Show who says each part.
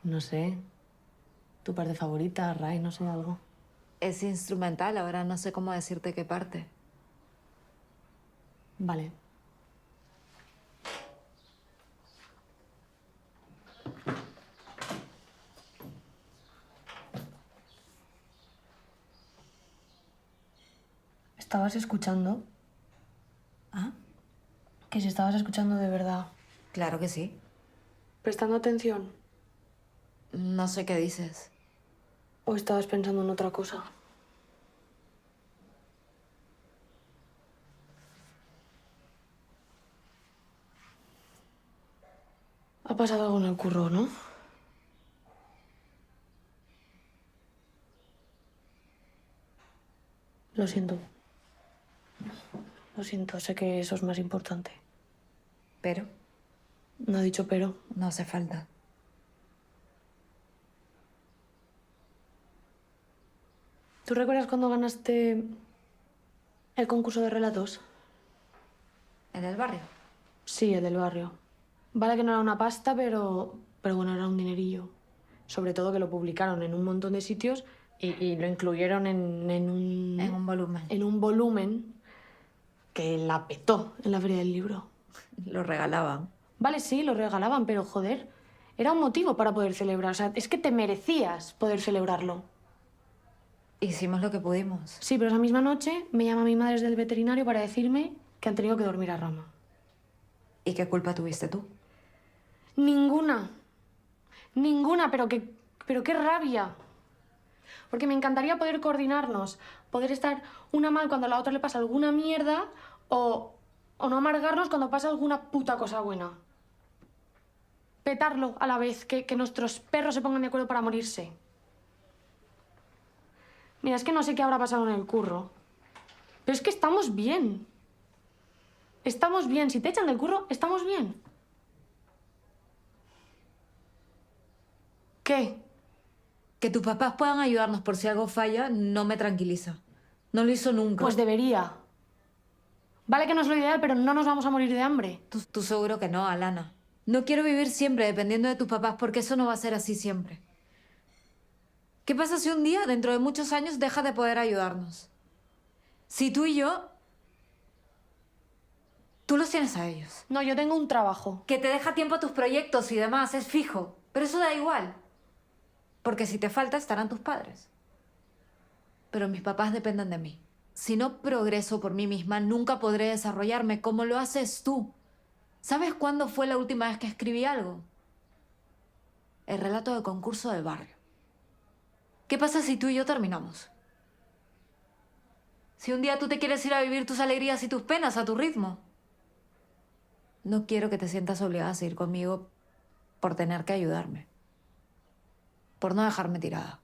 Speaker 1: No sé. Tu parte favorita, Ray, no sé, algo.
Speaker 2: Es instrumental, ahora no sé cómo decirte qué parte.
Speaker 1: Vale. ¿Estabas escuchando?
Speaker 2: ¿Ah?
Speaker 1: Que si estabas escuchando de verdad.
Speaker 2: Claro que sí.
Speaker 1: ¿Prestando atención?
Speaker 2: No sé qué dices.
Speaker 1: ¿O estabas pensando en otra cosa? Ha pasado algo en el curro, ¿no? Lo siento. Lo siento, sé que eso es más importante.
Speaker 2: Pero
Speaker 1: No he dicho pero.
Speaker 2: no hace falta.
Speaker 1: ¿Tú recuerdas cuando ganaste el concurso de relatos?
Speaker 2: ¿En el barrio?
Speaker 1: Sí, el del barrio. Vale que no era una pasta, pero bueno, era un dinerillo. Sobre todo que lo publicaron en un montón de sitios y lo incluyeron
Speaker 2: En un volumen.
Speaker 1: en un volumen que la petó en la Feria del Libro.
Speaker 2: Lo regalaban.
Speaker 1: Vale, sí, lo regalaban, pero joder, era un motivo para poder celebrar. O sea, es que te merecías poder celebrarlo.
Speaker 2: Hicimos lo que pudimos.
Speaker 1: Sí, pero esa misma noche me llama mi madre desde el veterinario para decirme que han tenido que dormir a rama.
Speaker 2: ¿Y qué culpa tuviste tú?
Speaker 1: Ninguna. Ninguna, pero qué rabia. Porque me encantaría poder coordinarnos, poder estar una mal cuando a la otra le pasa alguna mierda o no amargarnos cuando pasa alguna puta cosa buena. Petarlo a la vez, que nuestros perros se pongan de acuerdo para morirse. Mira, es que no sé qué habrá pasado en el curro, pero es que estamos bien. Estamos bien. Si te echan del curro, estamos bien. ¿Qué?
Speaker 2: Que tus papás puedan ayudarnos por si algo falla no me tranquiliza. No lo hizo nunca.
Speaker 1: Pues debería. Vale que no es lo ideal, pero no nos vamos a morir de hambre.
Speaker 2: Tú seguro que no, Alana. No quiero vivir siempre dependiendo de tus papás porque eso no va a ser así siempre. ¿Qué pasa si un día, dentro de muchos años, deja de poder ayudarnos? Si tú y yo... Tú los tienes a ellos.
Speaker 1: No, yo tengo un trabajo.
Speaker 2: Que te deja tiempo a tus proyectos y demás, es fijo. Pero eso da igual. Porque si te falta, estarán tus padres. Pero mis papás dependen de mí. Si no progreso por mí misma, nunca podré desarrollarme como lo haces tú. ¿Sabes cuándo fue la última vez que escribí algo? El relato de concurso del barrio. ¿Qué pasa si tú y yo terminamos? Si un día tú te quieres ir a vivir tus alegrías y tus penas a tu ritmo. No quiero que te sientas obligada a seguir conmigo por tener que ayudarme. Por no dejarme tirada.